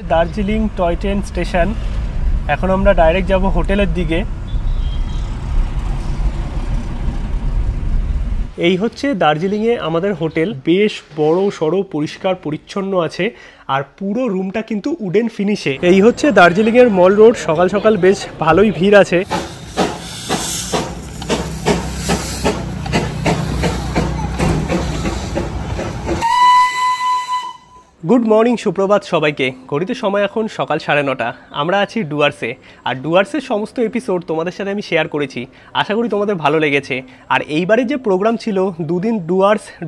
Darjeeling toy train station. এখন আমরা direct যাব হোটেলের দিকে। এই হচ্ছে দার্জিলিংয়ে আমাদের হোটেল। বেশ বড় সড়ো, পরিষ্কার পরিচ্ছন্ন আছে, আর পুরো রুমটা কিন্তু উডেন ফিনিশে। এই হচ্ছে দার্জিলিংয়ের মল রোড। সকাল সকাল বেশ ভালোই ভিড় আছে। গুড মর্নিং, সুপ্রভাত সবাইকে। ঘড়িতে সময় এখন সকাল 9:30। আমরা আছি ডুয়ার্সে, আর ডুয়ার্সের সমস্ত এপিসোড তোমাদের সাথে আমি শেয়ার করেছি। আশা করি তোমাদের ভালো লেগেছে। আর এইবারের যে প্রোগ্রাম ছিল, দুদিন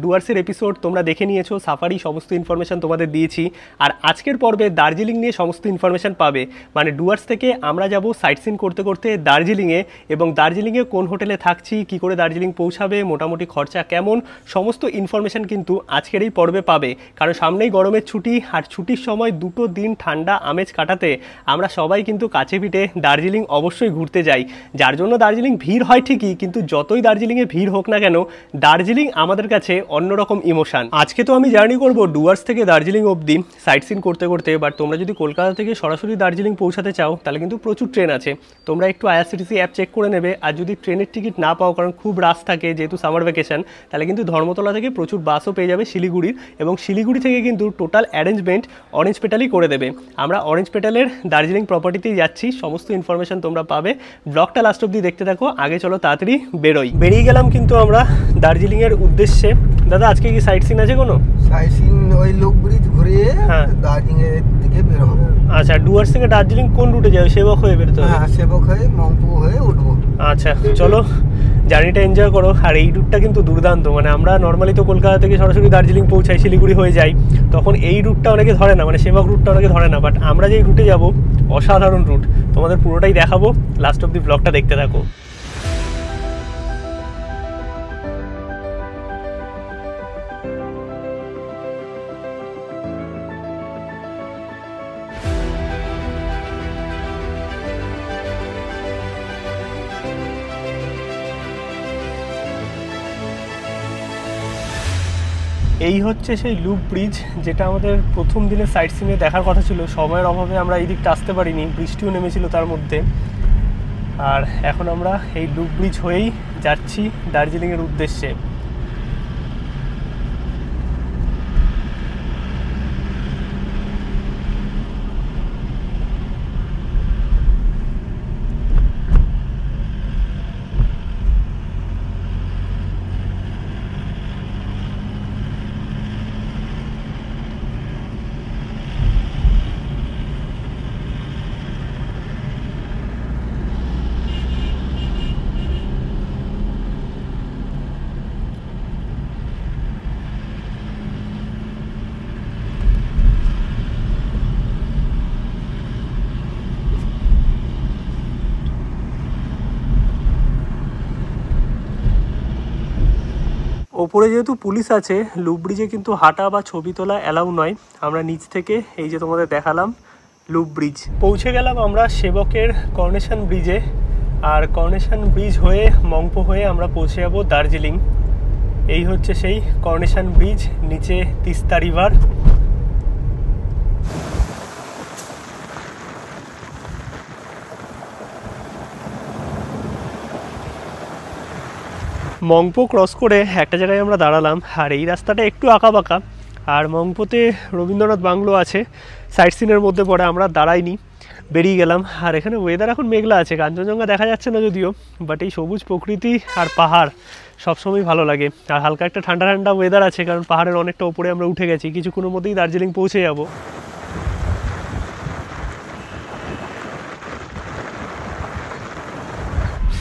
ডুয়ার্সের এপিসোড তোমরা দেখে নিয়েছো। সাফারি সমস্ত ইনফরমেশান তোমাদের দিয়েছি। আর আজকের পর্বে দার্জিলিং নিয়ে সমস্ত ইনফরমেশান পাবে। মানে ডুয়ার্স থেকে আমরা যাব সাইট সিন করতে করতে দার্জিলিংয়ে, এবং দার্জিলিংয়ে কোন হোটেলে থাকছি, কি করে দার্জিলিং পৌঁছাবে, মোটামুটি খরচা কেমন, সমস্ত ইনফরমেশান কিন্তু আজকের এই পর্বে পাবে। কারণ সামনেই গরমের ছুটি, আর ছুটির সময় দুটো দিন ঠান্ডা আমেজ কাটাতে আমরা সবাই কিন্তু কাছে পিঠে দার্জিলিং অবশ্যই ঘুরতে যাই। যার জন্য দার্জিলিং ভিড় হয় ঠিকই, কিন্তু যতই দার্জিলিংয়ে ভিড় হোক না কেন, দার্জিলিং আমাদের কাছে অন্যরকম ইমোশন। আজকে তো আমি জার্নি করব ডুয়ার্স থেকে দার্জিলিং অবধি সাইট সিন করতে করতে। বাট তোমরা যদি কলকাতা থেকে সরাসরি দার্জিলিং পৌঁছাতে চাও, তাহলে কিন্তু প্রচুর ট্রেন আছে। তোমরা একটু আইআরসিটিসি অ্যাপ চেক করে নেবে। আর যদি ট্রেনের টিকিট না পাও, কারণ খুব রাশ থাকে যেহেতু সামার ভ্যাকেশন, তাহলে কিন্তু ধর্মতলা থেকে প্রচুর বাসও পেয়ে যাবে শিলিগুড়ির। এবং শিলিগুড়ি থেকে কিন্তু টোটাল অ্যারেঞ্জমেন্ট অরেঞ্জ পেটালই করে দেবে। আমরা অরেঞ্জ পেটালের দার্জিলিং প্রপার্টিতেই যাচ্ছি। সমস্ত ইনফরমেশন তোমরা পাবে। ব্লগটা লাস্ট অব্দি দেখতে থাকো। আগে চলো তাড়াতাড়ি বেরিয়ে গেলাম কিন্তু আমরা দার্জিলিংয়ের উদ্দেশ্যে। দাদা, আজকে কি সাইট সিন আছে কোনো? সাইট সিন ওই লোক ব্রিজ ঘুরিয়ে দার্জিলিংয়ের দিকে বের হবো। আচ্ছা, ডুয়ার্স থেকে দার্জিলিং কোন রুটে যাবে? সেবক হয়ে বেরোতে হবে? হ্যাঁ, সেবক হয়ে মংপু হয়ে উঠবো। আচ্ছা, চলো জার্নিটা এনজয় করো। আর এই রুটটা কিন্তু দুর্দান্ত। মানে আমরা নর্মালি তো কলকাতা থেকে সরাসরি দার্জিলিং পৌঁছাই, শিলিগুড়ি হয়ে যাই, তখন এই রুটটা অনেকে ধরে না, মানে সেবক রুটটা অনেকে ধরে না। বাট আমরা যেই রুটে যাব, অসাধারণ রুট, তোমাদের পুরোটাই দেখাবো। লাস্ট অব্দি ব্লগটা দেখতে থাকো। এই হচ্ছে সেই লুপ ব্রিজ, যেটা আমাদের প্রথম দিনের সাইট সিনে দেখার কথা ছিল। সময়ের অভাবে আমরা এই দিকটা আসতে পারিনি, বৃষ্টিও নেমেছিল তার মধ্যে। আর এখন আমরা এই লুপ ব্রিজ হয়েই যাচ্ছি দার্জিলিংয়ের উদ্দেশ্যে। ওপরে যেহেতু পুলিশ আছে, লুপ ব্রিজে কিন্তু হাঁটা বা ছবি তোলা অ্যালাউ নয়। আমরা নিচ থেকে এই যে তোমাদের দেখালাম লুপ ব্রিজ। পৌঁছে গেলাম আমরা সেবকের করনেশন ব্রিজে। আর করনেশন ব্রিজ হয়ে মংপো হয়ে আমরা পৌঁছে যাবো দার্জিলিং। এই হচ্ছে সেই করনেশন ব্রিজ, নিচে তিস্তা রিভার। মংপো ক্রস করে একটা জায়গায় আমরা দাঁড়ালাম। আর এই রাস্তাটা একটু আঁকাবাঁকা। আর মংপোতে রবীন্দ্রনাথ বাংলো আছে, সাইট সিনের মধ্যে পড়ে। আমরা দাঁড়াইনি, বেরিয়ে গেলাম। আর এখানে ওয়েদার এখন মেঘলা আছে, কাঞ্চনজঙ্ঘা দেখা যাচ্ছে না যদিও, বাট এই সবুজ প্রকৃতি আর পাহাড় সবসময় ভালো লাগে। আর হালকা একটা ঠান্ডা ঠান্ডা ওয়েদার আছে, কারণ পাহাড়ের অনেকটা উপরে আমরা উঠে গেছি। কিছুক্ষণের মধ্যেই দার্জিলিং পৌঁছে যাব।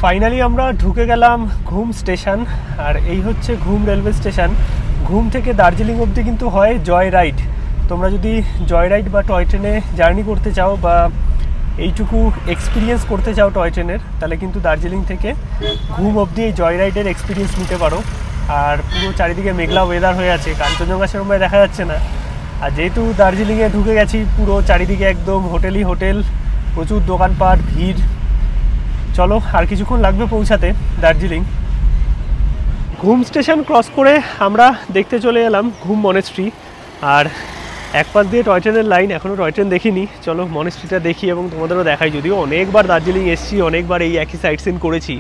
ফাইনালি আমরা ঢুকে গেলাম ঘুম স্টেশন। আর এই হচ্ছে ঘুম রেলওয়ে স্টেশন। ঘুম থেকে দার্জিলিং অবধি কিন্তু হয় জয় রাইড। তোমরা যদি জয় রাইড বা টয় ট্রেনে জার্নি করতে চাও, বা এইটুকু এক্সপিরিয়েন্স করতে চাও টয় ট্রেনের, তাহলে কিন্তু দার্জিলিং থেকে ঘুম অবধি এই জয় রাইডের এক্সপিরিয়েন্স নিতে পারো। আর পুরো চারিদিকে মেঘলা ওয়েদার হয়ে আছে, কাঞ্চনজঙ্ঘা সেরকমভাবে দেখা যাচ্ছে না। আর যেহেতু দার্জিলিংয়ে ঢুকে গেছি, পুরো চারিদিকে একদম হোটেলই হোটেল, প্রচুর দোকানপাট, ভিড়। চলো, আর কিছুক্ষণ লাগবে পৌঁছাতে দার্জিলিং। ঘুম স্টেশন ক্রস করে আমরা দেখতে চলে এলাম ঘুম মনেস্ট্রি। আর এক পাশ দিয়ে টয় ট্রেনের লাইন, এখনও টয় ট্রেন দেখিনি। চলো মনেস্ট্রিটা দেখি এবং তোমাদেরও দেখাই, যদিও অনেকবার দার্জিলিং এসেছি, অনেকবার এই একই সাইট সিন করেছি।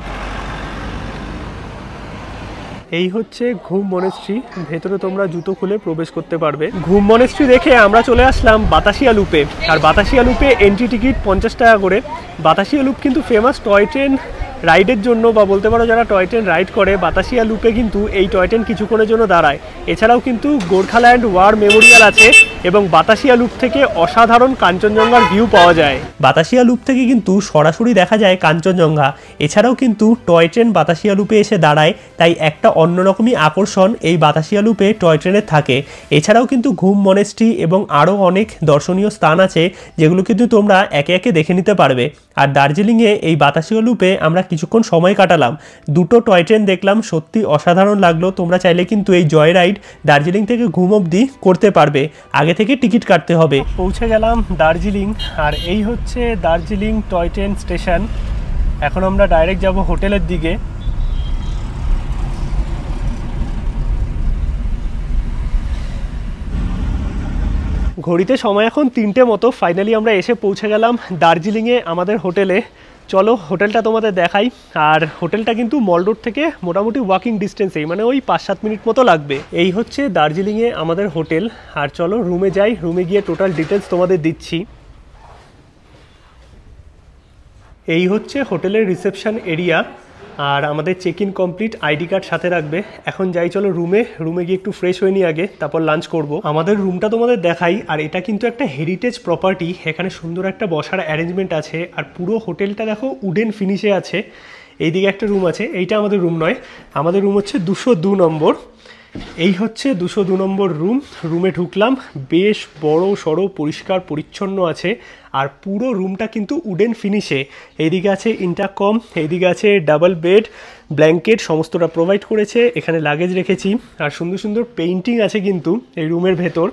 এই হচ্ছে ঘুম মনেস্ট্রি, ভেতরে তোমরা জুতো খুলে প্রবেশ করতে পারবে। ঘুম মনেস্ট্রি দেখে আমরা চলে আসলাম বাতাসিয়া লুপে। আর বাতাসিয়া লুপে এন্ট্রি টিকিট 50 টাকা করে। বাতাসিয়া লুপ কিন্তু ফেমাস টয় ট্রেন রাইডের জন্য, বা বলতে পারো যারা টয় ট্রেন রাইড করে, বাতাসিয়া লুপে কিন্তু এই টয় ট্রেন কিছুক্ষণের জন্য দাঁড়ায়। এছাড়াও কিন্তু গোর্খাল্যান্ড ওয়ার মেমোরিয়াল আছে এবং বাতাসিয়া লুপ থেকে অসাধারণ কাঞ্চনজঙ্ঘার ভিউ পাওয়া যায়। বাতাসিয়া লুপ থেকে কিন্তু সরাসরি দেখা যায় কাঞ্চনজঙ্ঘা। এছাড়াও কিন্তু টয় ট্রেন বাতাসিয়া লুপে এসে দাঁড়ায়, তাই একটা অন্যরকমই আকর্ষণ এই বাতাসিয়া লুপে টয় ট্রেনের থাকে। এছাড়াও কিন্তু ঘুম মনেস্ট্রি এবং আরও অনেক দর্শনীয় স্থান আছে, যেগুলো কিন্তু তোমরা একে একে দেখে নিতে পারবে। আর দার্জিলিংয়ে এই বাতাসিয়া লুপে আমরা কিছুক্ষণ সময় কাটালাম, দুটো টয় ট্রেন দেখলাম, সত্যি অসাধারণ লাগলো। তোমরা চাইলে কিন্তু এই জয় রাইড দার্জিলিং থেকে ঘুম অবধি করতে পারবে, আগে থেকে টিকিট কাটতে হবে। পৌঁছে গেলাম দার্জিলিং, আর এই হচ্ছে দার্জিলিং টয় ট্রেন স্টেশন। এখন আমরা ডাইরেক্ট যাব হোটেলের দিকে। ঘড়িতে সময় এখন 3টে মতো। ফাইনালি আমরা এসে পৌঁছে গেলাম দার্জিলিংয়ে আমাদের হোটেলে। চলো হোটেলটা তোমাদের দেখাই। আর হোটেলটা কিন্তু মল রোড থেকে মোটামুটি ওয়াকিং ডিস্টেন্সেই, মানে ওই 5-7 মিনিট মতো লাগবে। এই হচ্ছে দার্জিলিংয়ে আমাদের হোটেল। আর চলো রুমে যাই, রুমে গিয়ে টোটাল ডিটেলস তোমাদের দিচ্ছি। এই হচ্ছে হোটেলের রিসেপশন এরিয়া, আর আমাদের check in complete, ID card সাথে রাখবে। এখন যাই চলো রুমে গিয়ে একটু ফ্রেশ হয়ে নিই আগে, তারপর লাঞ্চ করব। আমাদের রুমটা তোমাদের দেখাই। আর এটা কিন্তু একটা হেরিটেজ প্রপার্টি, এখানে সুন্দর একটা বসার অ্যারেঞ্জমেন্ট আছে। আর পুরো হোটেলটা দেখো উডেন ফিনিশে আছে। এইদিকে একটা রুম আছে, এইটা আমাদের রুম নয়, আমাদের রুম হচ্ছে 202 নম্বর। এই হচ্ছে 202 নম্বর রুম। রুমে ঢুকলাম, বেশ বড় সড়ো পরিষ্কার পরিচ্ছন্ন আছে। আর পুরো রুমটা কিন্তু উডেন ফিনিশে। এইদিকে আছে ইন্টারকম, এইদিকে আছে ডাবল বেড, ব্ল্যাঙ্কেট সমস্তটা প্রোভাইড করেছে। এখানে লাগেজ রেখেছি, আর সুন্দর সুন্দর পেইন্টিং আছে কিন্তু এই রুমের ভেতর।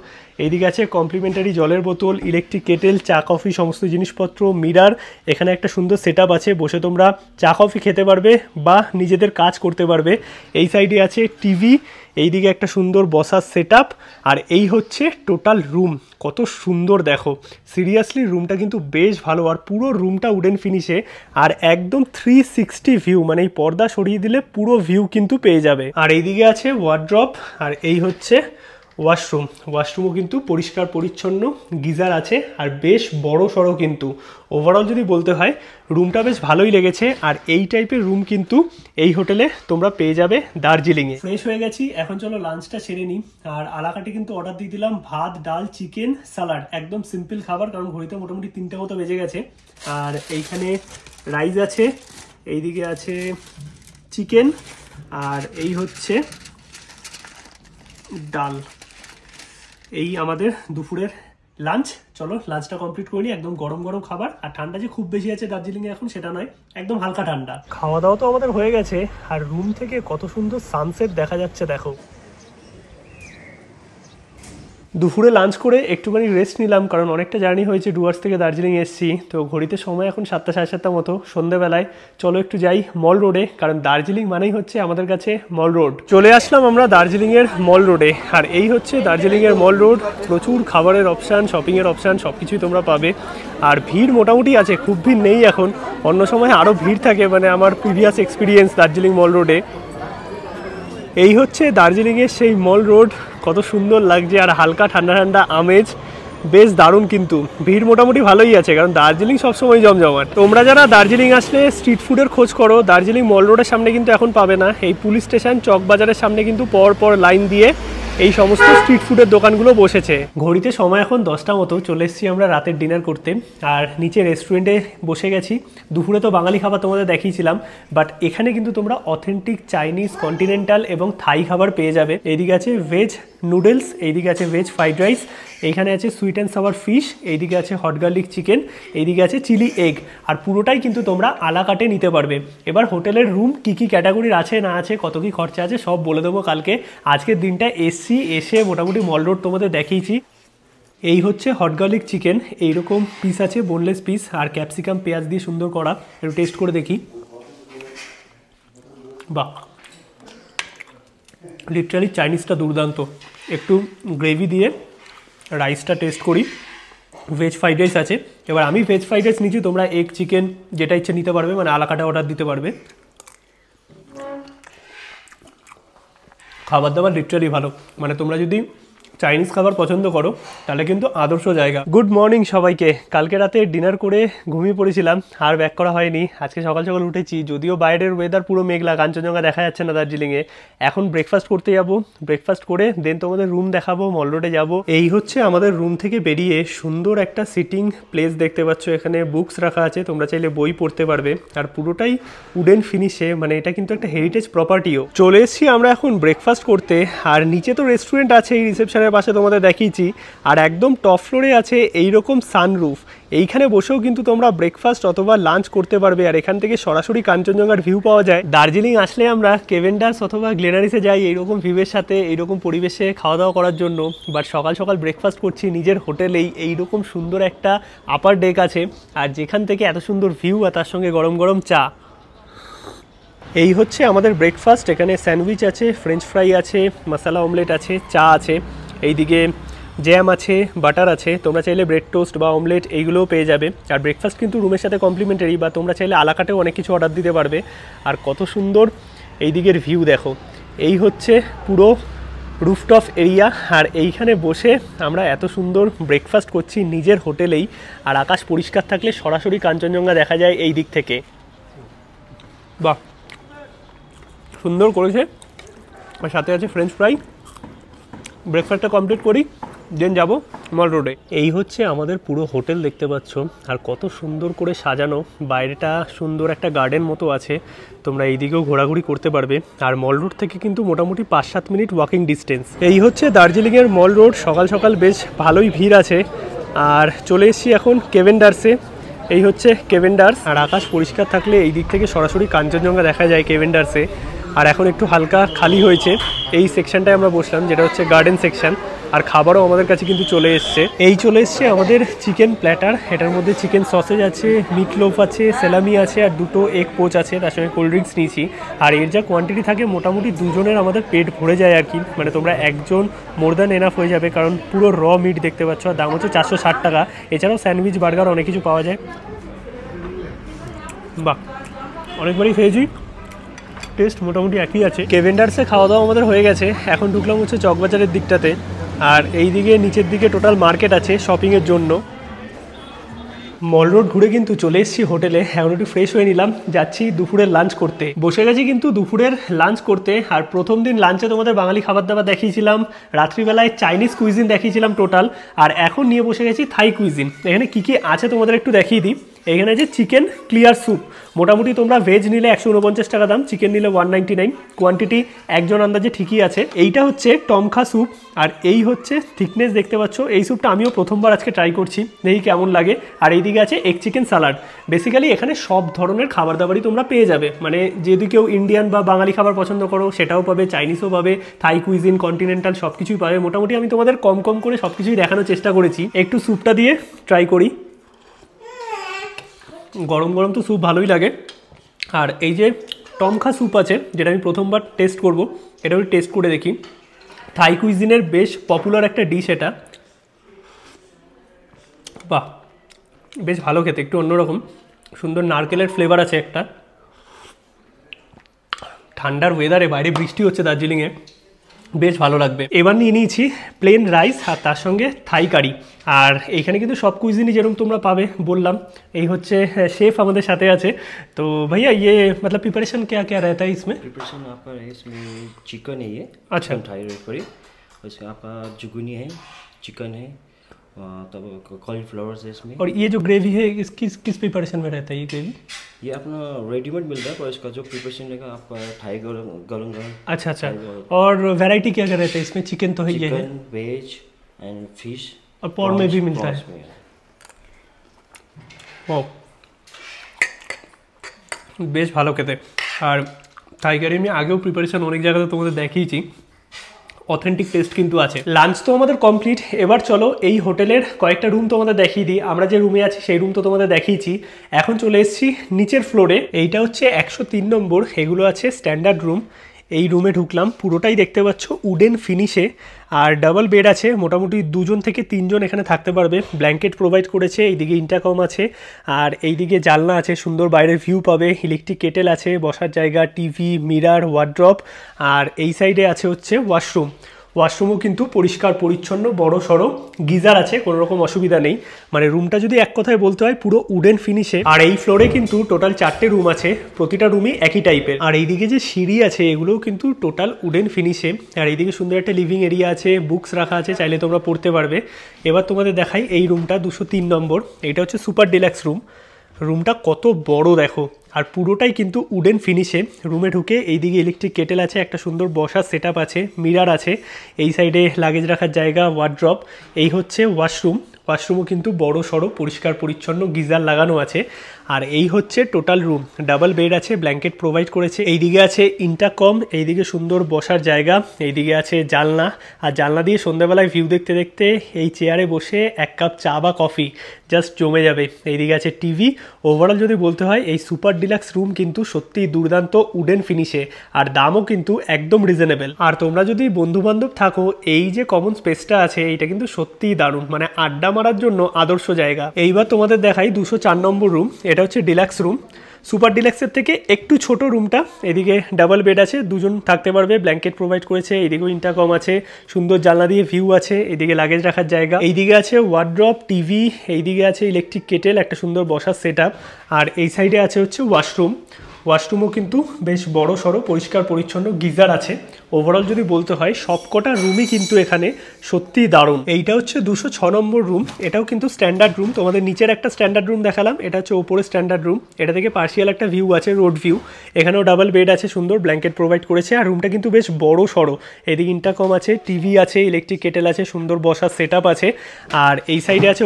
এইদিকে আছে কমপ্লিমেন্টারি জলের বোতল, ইলেকট্রিক কেটেল, চা কফি সমস্ত জিনিসপত্র, মিরার। এখানে একটা সুন্দর সেটআপ আছে, বসে তোমরা চা কফি খেতে পারবে বা নিজেদের কাজ করতে পারবে। এই সাইডে আছে টিভি, এইদিকে একটা সুন্দর বসার সেটআপ। আর এই হচ্ছে টোটাল রুম, কত সুন্দর দেখো। সিরিয়াসলি রুমটা কিন্তু বেশ ভালো, আর পুরো রুমটা উডেন ফিনিশে। আর একদম 360 ভিউ, মানে এই পর্দা সরিয়ে দিলে পুরো ভিউ কিন্তু পেয়ে যাবে। আর এইদিকে আছে ওয়ার্ড্রপ, আর এই হচ্ছে ওয়াশরুমও কিন্তু পরিষ্কার পরিচ্ছন্ন, গিজার আছে, আর বেশ বড় সড়ো কিন্তু। ওভারঅল যদি বলতে হয় রুমটা বেশ ভালোই লেগেছে। আর এই টাইপের রুম কিন্তু এই হোটেলে তোমরা পেয়ে যাবে দার্জিলিংয়ে। ফ্রেশ হয়ে গেছি, এখন চলো লাঞ্চটা সেরে নিই। আর আলাকাটে কিন্তু অর্ডার দিয়ে দিলাম ভাত, ডাল, চিকেন, স্যালাড, একদম সিম্পল খাবার, কারণ ঘড়িতে মোটামুটি 3টে মতো বেজে গেছে। আর এইখানে রাইস আছে, এইদিকে আছে চিকেন, আর এই হচ্ছে ডাল। এই আমাদের দুপুরের লাঞ্চ। চলো লাঞ্চটা কমপ্লিট করি। একদম গরম গরম খাবার, আর ঠান্ডা যে খুব বেশি আছে দার্জিলিংয়ে এখন সেটা নয়, একদম হালকা ঠান্ডা। খাওয়া দাওয়া তো আমাদের হয়ে গেছে, আর রুম থেকে কত সুন্দর সানসেট দেখা যাচ্ছে দেখো। দুপুরে লাঞ্চ করে একটুখানি রেস্ট নিলাম, কারণ অনেকটা জার্নি হয়েছে, ডুয়ার্স থেকে দার্জিলিং এসেছি। তো ঘড়িতে সময় এখন 7টা সাড়ে 7টা মতো সন্ধ্যেবেলায়। চলো একটু যাই মল রোডে, কারণ দার্জিলিং মানেই হচ্ছে আমাদের কাছে মল রোড। চলে আসলাম আমরা দার্জিলিংয়ের মল রোডে, আর এই হচ্ছে দার্জিলিংয়ের মল রোড। প্রচুর খাবারের অপশান, শপিংয়ের অপশান সব কিছুই তোমরা পাবে। আর ভিড় মোটামুটি আছে, খুব ভিড় নেই এখন, অন্য সময় আরও ভিড় থাকে, মানে আমার প্রিভিয়াস এক্সপিরিয়েন্স দার্জিলিং মল রোডে। এই হচ্ছে দার্জিলিংয়ের সেই মল রোড, কত সুন্দর লাগছে, আর হালকা ঠান্ডা ঠান্ডা আমেজ, বেশ দারুণ। কিন্তু ভিড় মোটামুটি ভালোই আছে, কারণ দার্জিলিং সবসময় জমজমাট। তোমরা যারা দার্জিলিং আসলে স্ট্রিট ফুডের খোঁজ করো, দার্জিলিং মল রোডের সামনে কিন্তু এখন পাবে না। এই পুলিশ স্টেশন চক বাজারের সামনে কিন্তু পর লাইন দিয়ে এই সমস্ত স্ট্রিট ফুডের দোকানগুলো বসেছে। ঘড়িতে সময় এখন 10টা মতো। চলে এসেছি আমরা রাতের ডিনার করতে, আর নিচে রেস্টুরেন্টে বসে গেছি। দুপুরে তো বাঙালি খাবার তোমাদের দেখিয়েছিলাম, বাট এখানে কিন্তু তোমরা অথেন্টিক চাইনিজ, কন্টিনেন্টাল এবং থাই খাবার পেয়ে যাবে। এইদিকে আছে ভেজ নুডলস, এইদিকে আছে ভেজ ফ্রাইড রাইস, এইখানে আছে সুইট অ্যান্ড সাওয়ার ফিশ, এইদিকে আছে হট গার্লিক চিকেন, এইদিকে আছে চিলি এগ। আর পুরোটাই কিন্তু তোমরা আলাকাটে নিতে পারবে। এবার হোটেলের রুম কী কী ক্যাটাগরির আছে না আছে, কত কী খরচা আছে সব বলে দেবো কালকে। আজকের দিনটা এসে মোটামুটি মল রোড তোমাদের দেখিয়েছি। এই হচ্ছে হট গার্লিক চিকেন, এইরকম পিস আছে, বোনলেস পিস, আর ক্যাপসিকাম পেঁয়াজ দিয়ে সুন্দর করা। একটু টেস্ট করে দেখি। বাহ, লিটারালি চাইনিজটা দুর্দান্ত। একটু গ্রেভি দিয়ে রাইসটা টেস্ট করি। ভেজ ফ্রাইড রাইস আছে। এবার আমি ভেজ ফ্রাইড রাইস নিচ্ছি, তোমরা এগ চিকেন যেটা ইচ্ছে নিতে পারবে, মানে আলাকাটা অর্ডার দিতে পারবে। খাবার দাবার লিটারালি ভালো, মানে তোমরা যদি চাইনিজ খাবার পছন্দ করো তাহলে কিন্তু আদর্শ জায়গা। গুড মর্নিং সবাইকে। কালকে রাতে ডিনার করে ঘুমিয়ে পড়েছিলাম, আর ব্যাক করা হয়নি। আজকে সকাল সকাল উঠেছি, যদিও বাইরের ওয়েদার পুরো মেঘলা, কাঞ্চনজঙ্ঘা দেখা যাচ্ছে না দার্জিলিংয়ে। এখন ব্রেকফাস্ট করতে যাব, ব্রেকফাস্ট করে দেন তোমাদের রুম দেখাবো, মল রোডে যাবো। এই হচ্ছে আমাদের রুম থেকে বেরিয়ে সুন্দর একটা সিটিং প্লেস দেখতে পাচ্ছ, এখানে বুকস রাখা আছে, তোমরা চাইলে বই পড়তে পারবে। আর পুরোটাই উডেন ফিনিশে, মানে এটা কিন্তু একটা হেরিটেজ প্রপার্টিও। চলে এসেছি আমরা এখন ব্রেকফাস্ট করতে। আর নিচে তো রেস্টুরেন্ট আছে, এই রিসেপশনের পাশে তোমাদের দেখিয়েছি। আর একদম টপ ফ্লোরে আছে এইরকম সানরুফ, এইখানে বসেও কিন্তু তোমরা ব্রেকফাস্ট অথবা লাঞ্চ করতে পারবে। আর এখান থেকে সরাসরি কাঞ্চনজঙ্ঘার ভিউ পাওয়া যায়। দার্জিলিং আসলে আমরা কেভেন ডান্স অথবা গ্লেনারিসে যাই এইরকম ভিউয়ের সাথে, এইরকম পরিবেশে খাওয়া দাওয়া করার জন্য। বাট সকাল সকাল ব্রেকফাস্ট করছি নিজের হোটেলেই, এইরকম সুন্দর একটা আপার ডেক আছে, আর যেখান থেকে এত সুন্দর ভিউ, আর তার সঙ্গে গরম গরম চা। এই হচ্ছে আমাদের ব্রেকফাস্ট। এখানে স্যান্ডউইচ আছে, ফ্রেঞ্চ ফ্রাই আছে, মশলা অমলেট আছে, চা আছে, এইদিকে জ্যাম আছে, বাটার আছে। তোমরা চাইলে ব্রেড টোস্ট বা অমলেট এইগুলোও পেয়ে যাবে। আর ব্রেকফাস্ট কিন্তু রুমের সাথে কমপ্লিমেন্টারি, বা তোমরা চাইলে আলাকাটেও অনেক কিছু অর্ডার দিতে পারবে। আর কত সুন্দর এই দিকের ভিউ দেখো, এই হচ্ছে পুরো রুফটপ এরিয়া। আর এইখানে বসে আমরা এত সুন্দর ব্রেকফাস্ট করছি নিজের হোটেলেই। আর আকাশ পরিষ্কার থাকলে সরাসরি কাঞ্চনজঙ্ঘা দেখা যায় এই দিক থেকে। বাহ, সুন্দর করেছে। আর সাথে আছে ফ্রেঞ্চ ফ্রাই। ব্রেকফাস্টটা কমপ্লিট করি, দেন যাব মল রোডে। এই হচ্ছে আমাদের পুরো হোটেল দেখতে পাচ্ছ, আর কত সুন্দর করে সাজানো। বাইরেটা সুন্দর একটা গার্ডেন মতো আছে, তোমরা এইদিকেও ঘোরাঘুরি করতে পারবে। আর মল রোড থেকে কিন্তু মোটামুটি 5-7 মিনিট ওয়াকিং ডিস্টেন্স। এই হচ্ছে দার্জিলিংয়ের মল রোড। সকাল সকাল বেশ ভালোই ভিড় আছে। আর চলে এসেছি এখন কেভেন ডান্সে। এই হচ্ছে কেভেন ডান্স। আর আকাশ পরিষ্কার থাকলে এই দিক থেকে সরাসরি কাঞ্চনজঙ্ঘা দেখা যায় কেভেন ডান্সে। আর এখন একটু হালকা খালি হয়েছে এই সেকশনটায় আমরা বসলাম, যেটা হচ্ছে গার্ডেন সেকশন। আর খাবারও আমাদের কাছে কিন্তু চলে এসছে। এই চলে এসছে আমাদের চিকেন প্ল্যাটার। এটার মধ্যে চিকেন সসেজ আছে, মিট লোফ আছে, স্যালামি আছে, আর 2টো এগ পোচ আছে, তার সঙ্গে কোল্ড ড্রিঙ্কস নিয়েছি। আর এর যা কোয়ান্টিটি থাকে মোটামুটি দুজনের আমাদের পেট ভরে যায় আর কি, মানে তোমরা একজন মোর দ্যান এনাফ হয়ে যাবে, কারণ পুরো র মিট দেখতে পাচ্ছ। আর দাম হচ্ছে 460 টাকা। এছাড়াও স্যান্ডউইচ, বার্গার অনেক কিছু পাওয়া যায়। বাহ, অনেকবারই খেয়েছি, টেস্ট মোটামুটি একই আছে। কেভেন ডান্সে খাওয়া দাওয়া আমাদের হয়ে গেছে। এখন ঢুকলাম হচ্ছে চকবাজারের দিকটাতে। আর এই দিকে নিচের দিকে টোটাল মার্কেট আছে শপিংয়ের জন্য। মল রোড ঘুরে কিন্তু চলে এসেছি হোটেলে। এখন একটু ফ্রেশ হয়ে নিলাম, যাচ্ছি দুপুরের লাঞ্চ করতে। বসে গেছি কিন্তু দুপুরের লাঞ্চ করতে। আর প্রথম দিন লাঞ্চে তোমাদের বাঙালি খাবার দাবার দেখিয়েছিলাম, রাত্রিবেলায় চাইনিজ কুইজিন দেখিয়েছিলাম টোটাল। আর এখন নিয়ে বসে গেছি থাই কুইজিন। এখানে কী কী আছে তোমাদের একটু দেখিয়ে দিই। এখানে আছে চিকেন ক্লিয়ার স্যুপ, মোটামুটি তোমরা ভেজ নিলে 149 টাকা দাম, চিকেন নিলে 199। কোয়ান্টিটি একজন আন্দাজে ঠিকই আছে। এইটা হচ্ছে টমখা স্যুপ, আর এই হচ্ছে থিকনেস দেখতে পাচ্ছ। এই স্যুপটা আমিও প্রথমবার আজকে ট্রাই করছি, দেখি কেমন লাগে। আর এইদিকে আছে এগ চিকেন সালাড। বেসিক্যালি এখানে সব ধরনের খাবার দাবারই তোমরা পেয়ে যাবে, মানে যদি কেউ ইন্ডিয়ান বা বাঙালি খাবার পছন্দ করো সেটাও পাবে, চাইনিজও পাবে, থাই কুইজিন, কন্টিনেন্টাল সব কিছুই পাবে। মোটামুটি আমি তোমাদের কম কম করে সব কিছুই দেখানোর চেষ্টা করেছি। একটু স্যুপটা দিয়ে ট্রাই করি। গরম গরম তো স্যুপ ভালোই লাগে। আর এই যে টমখা স্যুপ আছে, যেটা আমি প্রথমবার টেস্ট করব, এটা আমি টেস্ট করে দেখি। থাই কুইজিনের বেশ পপুলার একটা ডিশ এটা। বাহ, বেশ ভালো খেতে, একটু অন্যরকম, সুন্দর নারকেলের ফ্লেভার আছে একটা। ঠান্ডার ওয়েদারে বাইরে বৃষ্টি হচ্ছে দার্জিলিংয়ে, বেশ ভালো লাগবে। এবার নিয়ে নিয়েছি প্লেন রাইস আর তার সঙ্গে থাই কারি। আর এইখানে কিন্তু সব কুইজিনই যেরকম তোমরা পাবে বললাম। এই হচ্ছে শেফ আমাদের সাথে আছে। তো ভাইয়া ये मतलब प्रिपरेशन क्या क्या रहता है इसमें? प्रिपरेशन आपका इसमें चिकन है, ये अच्छा, थाई करी, उसमें आपका जुगनी है, चिकन है, तब कॉलीफ्लावर है इसमें। और ये जो ग्रेवी है किस प्रिपरेशन में रहता है ये ग्रेवी? ये अपना रेडीमेड मिलता है, पर इसका जो प्रिपरेशन रहेगा आपका थाई गरम गरम गरम। अच्छा अच्छा। और वैरायटी क्या क्या रहता है इसमें? चिकन तो है, ये है, चिकन, वेज एंड फिश, और पॉर्न में भी मिलता है। वाह, বেশ ভালো খেতে। আর থাই কারি আমি আগেও প্রিপারেশন অনেক জায়গাতে তোমাদের দেখিয়েছি, অথেন্টিক টেস্ট কিন্তু আছে। লাঞ্চ তো আমাদের কমপ্লিট। এবার চলো এই হোটেলের কয়েকটা রুম তোমাদের দেখিয়ে দিই। আমরা যে রুমে আছি সেই রুম তো তোমাদের দেখিয়েছি। এখন চলে এসেছি নিচের ফ্লোরে। এইটা হচ্ছে 103 নম্বর। এগুলো আছে স্ট্যান্ডার্ড রুম। এই রুমে ঢুকলাম, পুরোটাই দেখতে পাচ্ছ উডেন ফিনিশে, আর ডাবল বেড আছে, মোটামুটি 2 থেকে 3 জন এখানে থাকতে পারবে। ব্ল্যাঙ্কেট প্রোভাইড করেছে, এইদিকে ইন্টারকম আছে, আর এইদিকে জানলা আছে, সুন্দর বাইরের ভিউ পাবে। ইলেকট্রিক কেটেল আছে, বসার জায়গা, টিভি, মিরার, ওয়ার্ড্রপ, আর এই সাইডে আছে হচ্ছে ওয়াশরুমও কিন্তু পরিষ্কার পরিচ্ছন্ন, বড় সড়ো, গিজার আছে, কোনো রকম অসুবিধা নেই। মানে রুমটা যদি এক কথায় বলতে হয় পুরো উডেন ফিনিশে। আর এই ফ্লোরে কিন্তু টোটাল 4টে রুম আছে, প্রতিটা রুমই একই টাইপের। আর এইদিকে যে সিঁড়ি আছে এগুলোও কিন্তু টোটাল উডেন ফিনিশে। আর এইদিকে সুন্দর একটা লিভিং এরিয়া আছে, বুকস রাখা আছে, চাইলে তোমরা পড়তে পারবে। এবার তোমাদের দেখাই এই রুমটা, 203 নম্বর। এটা হচ্ছে সুপার ডিলাক্স রুম। রুমটা কত বড় দেখো, আর পুরোটাই কিন্তু উডেন ফিনিশে। রুমে ঢুকে এইদিকে ইলেকট্রিক কেটেল আছে, একটা সুন্দর বসার সেটআপ আছে, মিরার আছে, এই সাইডে লাগেজ রাখার জায়গা, ওয়ার্ড্রপ। এই হচ্ছে ওয়াশরুমও কিন্তু বড় সড়ো, পরিষ্কার পরিচ্ছন্ন, গিজার লাগানো আছে। আর এই হচ্ছে টোটাল রুম, ডাবল বেড আছে, ব্ল্যাঙ্কেট প্রোভাইড করেছে। এইদিকে আছে ইন্টারকম, এইদিকে সুন্দর বসার জায়গা, এইদিকে আছে জানলা, আর জানলা দিয়ে সন্ধ্যাবেলায় ভিউ দেখতে দেখতে এই চেয়ারে বসে 1 কাপ চা বা কফি জাস্ট জমে যাবে। এইদিকে আছে টিভি। ওভারঅল যদি বলতে হয় এই সুপার ডিলাক্স রুম কিন্তু সত্যিই দুর্দান্ত উডেন ফিনিশে, আর দামও কিন্তু একদম রিজনেবল। আর তোমরা যদি বন্ধুবান্ধব থাকো, এই যে কমন স্পেসটা আছে এইটা কিন্তু সত্যিই দারুণ, মানে আড্ডা মারার জন্য আদর্শ জায়গা। এইবার তোমাদের দেখাই 204 নম্বর রুম। এটা হচ্ছে ডিলাক্স রুম, সুপার ডিলাক্সের থেকে একটু ছোট রুমটা। এদিকে ডাবল বেড আছে, 2 জন থাকতে পারবে, ব্ল্যাঙ্কেট প্রোভাইড করেছে, এইদিকেও ইন্টারকম আছে, সুন্দর জানলা দিয়ে ভিউ আছে, এইদিকে লাগেজ রাখার জায়গা, এইদিকে আছে ওয়ার্ড্রপ, টিভি, এইদিকে আছে ইলেকট্রিক কেটেল, একটা সুন্দর বসার সেটআপ, আর এই সাইডে আছে হচ্ছে ওয়াশরুমও কিন্তু বেশ বড় সড়ো, পরিষ্কার পরিচ্ছন্ন, গিজার আছে। ওভারঅল যদি বলতে হয় সবকটা রুমই কিন্তু এখানে সত্যিই দারুণ। এইটা হচ্ছে 206 নম্বর রুম। এটাও কিন্তু স্ট্যান্ডার্ড রুম। তোমাদের নিচের একটা স্ট্যান্ডার্ড রুম দেখালাম, এটা হচ্ছে ওপরে স্ট্যান্ডার্ড রুম। এটা থেকে পার্শিয়াল একটা ভিউ আছে, রোড ভিউ। এখানেও ডাবল বেড আছে, সুন্দর ব্ল্যাঙ্কেট প্রোভাইড করেছে, আর রুমটা কিন্তু বেশ বড় সড়ো। এদিকে ইন্টারকম আছে, টিভি আছে, ইলেকট্রিক কেটেল আছে, সুন্দর বসার সেটআপ আছে। আর এই সাইডে আছে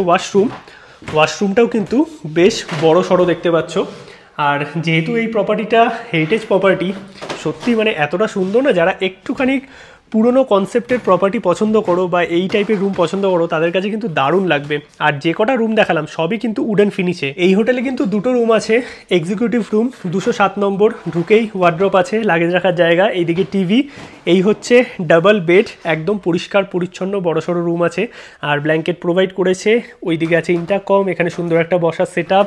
ওয়াশরুমটাও কিন্তু বেশ বড় সড়ো দেখতে পাচ্ছ। আর যেহেতু এই প্রপার্টিটা হেরিটেজ প্রপার্টি, সত্যি মানে এতটা সুন্দর না, যারা একটুখানি পুরনো কনসেপ্টের প্রপার্টি পছন্দ করো বা এই টাইপের রুম পছন্দ করো তাদের কাছে কিন্তু দারুণ লাগবে। আর যে কটা রুম দেখালাম সবই কিন্তু উডেন ফিনিশে। এই হোটেলে কিন্তু 2টো রুম আছে, এক্সিকিউটিভ রুম 207 নম্বর, ঢুকেই ওয়ার্ড্রপ আছে, লাগেজ রাখার জায়গা, এইদিকে টিভি, এই হচ্ছে ডাবল বেড, একদম পরিষ্কার পরিচ্ছন্ন বড়সড় রুম আছে, আর ব্ল্যাঙ্কেট প্রোভাইড করেছে। ওইদিকে আছে ইন্টারকম, এখানে সুন্দর একটা বসার সেটআপ,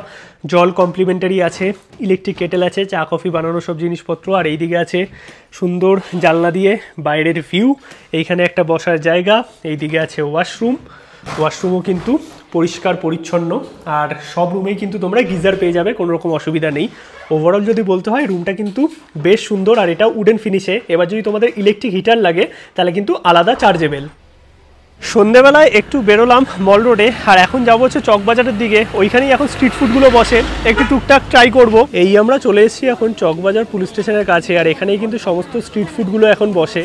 জল কমপ্লিমেন্টারি আছে, ইলেকট্রিক কেটেল আছে, চা কফি বানানোর সব জিনিসপত্র। আর এইদিকে আছে সুন্দর জানলা দিয়ে বাইরের ভিউ, এইখানে একটা বসার জায়গা, এইদিকে আছে ওয়াশরুমও কিন্তু পরিষ্কার পরিচ্ছন্ন, আর সব রুমেই কিন্তু তোমরা গিজার পেয়ে যাবে, কোনো রকম অসুবিধা নেই। ওভারঅল যদি বলতে হয় রুমটা কিন্তু বেশ সুন্দর, আর এটা উডেন ফিনিশে। এবার যদি তোমাদের ইলেকট্রিক হিটার লাগে তাহলে কিন্তু আলাদা চার্জেবল। সন্ধেবেলায় একটু বেরোলাম মল রোডে, আর এখন যাবো হচ্ছে চকবাজারের দিকে। ওইখানেই এখন স্ট্রিট ফুডগুলো বসে, একটু টুকটাক ট্রাই করব। এই আমরা চলে এসেছি এখন চকবাজার পুলিশ স্টেশনের কাছে, আর এখানেই কিন্তু সমস্ত স্ট্রিট ফুডগুলো এখন বসে।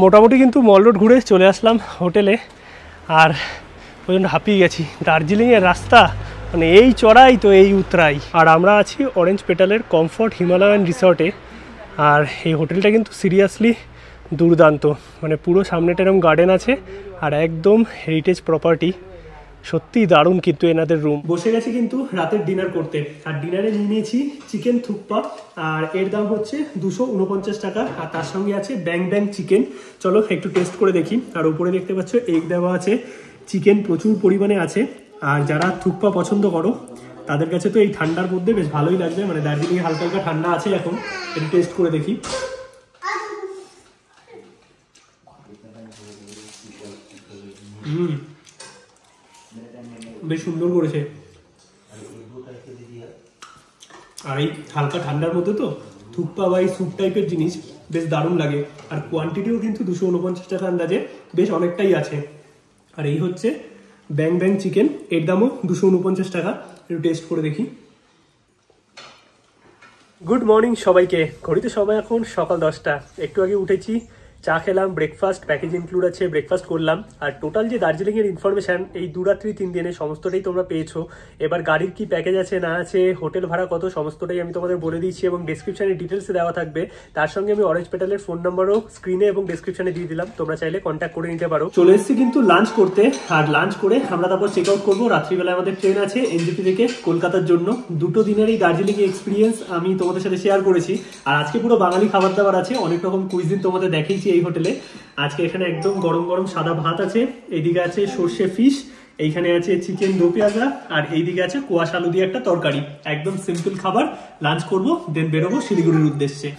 মোটামুটি কিন্তু মল রোড ঘুরে চলে আসলাম হোটেলে, আর ওই জন্য হাঁপিয়ে গেছি। দার্জিলিংয়ের রাস্তা মানে এই চড়াই তো এই উতরাই। আর আমরা আছি অরেঞ্জ পেটালের কমফর্ট হিমালয়ান রিসর্টে, আর এই হোটেলটা কিন্তু সিরিয়াসলি দুর্দান্ত, মানে পুরো সামনেটা এরকম গার্ডেন আছে, আর একদম হেরিটেজ প্রপার্টি, সত্যিই দারুণ কিন্তু এনাদের রুম। বসে গেছি কিন্তু রাতের ডিনার করতে, আর ডিনারে নিয়ে নিয়েছি চিকেন থুকপা, আর এর দাম হচ্ছে 249 টাকা, আর তার সঙ্গে আছে ব্যাং চিকেন। চলো একটু টেস্ট করে দেখি। আর উপরে দেখতে পাচ্ছ এগ দেওয়া আছে, চিকেন প্রচুর পরিমাণে আছে, আর যারা থুকপা পছন্দ করো তাদের কাছে তো এই ঠান্ডার মধ্যে বেশ ভালোই লাগবে, মানে দার্জিলিংয়ে হালকা হালকা ঠান্ডা আছে এখন। একটু টেস্ট করে দেখি। বেশ সুন্দর করেছে, আর এই হালকা ঠান্ডার মধ্যে তো থুকপা বা এই স্যুপ টাইপের জিনিস বেশ দারুণ লাগে। আর কোয়ান্টিটিও কিন্তু 249 টাকা আন্দাজে বেশ অনেকটাই আছে। আর এই হচ্ছে ব্যাং চিকেন, এর দামও 249 টাকা। একটু টেস্ট করে দেখি। গুড মর্নিং সবাইকে। ঘড়িতে সবাই এখন সকাল 10টা। একটু আগে উঠেছি, চা খেলাম, ব্রেকফাস্ট প্যাকেজ ইনক্লুড আছে, ব্রেকফাস্ট করলাম। আর টোটাল যে দার্জিলিংয়ের ইনফরমেশান এই 2 রাত্রি 3 দিনে সমস্তটাই তোমরা পেয়েছো। এবার গাড়ির কি প্যাকেজ আছে না আছে, হোটেল ভাড়া কত, সমস্তটাই আমি তোমাদের বলে দিচ্ছি এবং ডেসক্রিপশানে ডিটেলসে দেওয়া থাকবে। তার সঙ্গে আমি অরেঞ্জ পেটালের ফোন নাম্বারও স্ক্রিনে এবং ডেসক্রিপশানে দিয়ে দিলাম, তোমরা চাইলে কন্ট্যাক্ট করে নিতে পারো। চলে এসেছি কিন্তু লাঞ্চ করতে, আর লাঞ্চ করে আমরা তারপর চেক আউট করবো। রাত্রিবেলায় আমাদের ট্রেন আছে এনজেপি থেকে কলকাতার জন্য। 2 দিনের এই দার্জিলিং এক্সপিরিয়েন্স আমি তোমাদের সাথে শেয়ার করেছি। আর আজকে পুরো বাঙালি খাবার দাবার আছে, অনেক রকম কুইজিন তোমাদের দেখিয়েছি এই হোটেলে। আজকে এখানে একদম গরম গরম সাদা ভাত আছে, এইদিকে আছে সর্ষে ফিশ, এইখানে আছে চিকেন দো পেঁয়াজা, আর এইদিকে আছে কোয়াশ আলু দিয়ে একটা তরকারি। একদম সিম্পল খাবার। লাঞ্চ করবো, দেন বেরোবো শিলিগুড়ির উদ্দেশ্যে।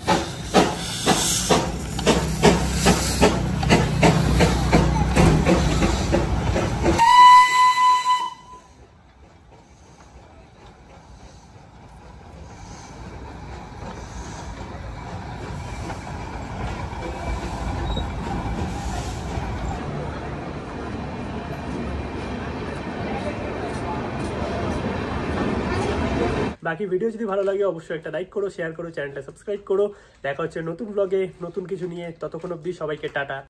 বাকি ভিডিও যদি ভালো লাগে অবশ্যই একটা লাইক করো, শেয়ার করো, চ্যানেলটা সাবস্ক্রাইব করো। দেখা হচ্ছে নতুন ব্লগে নতুন কিছু নিয়ে। ততক্ষণ অবধি সবাইকে টাটা।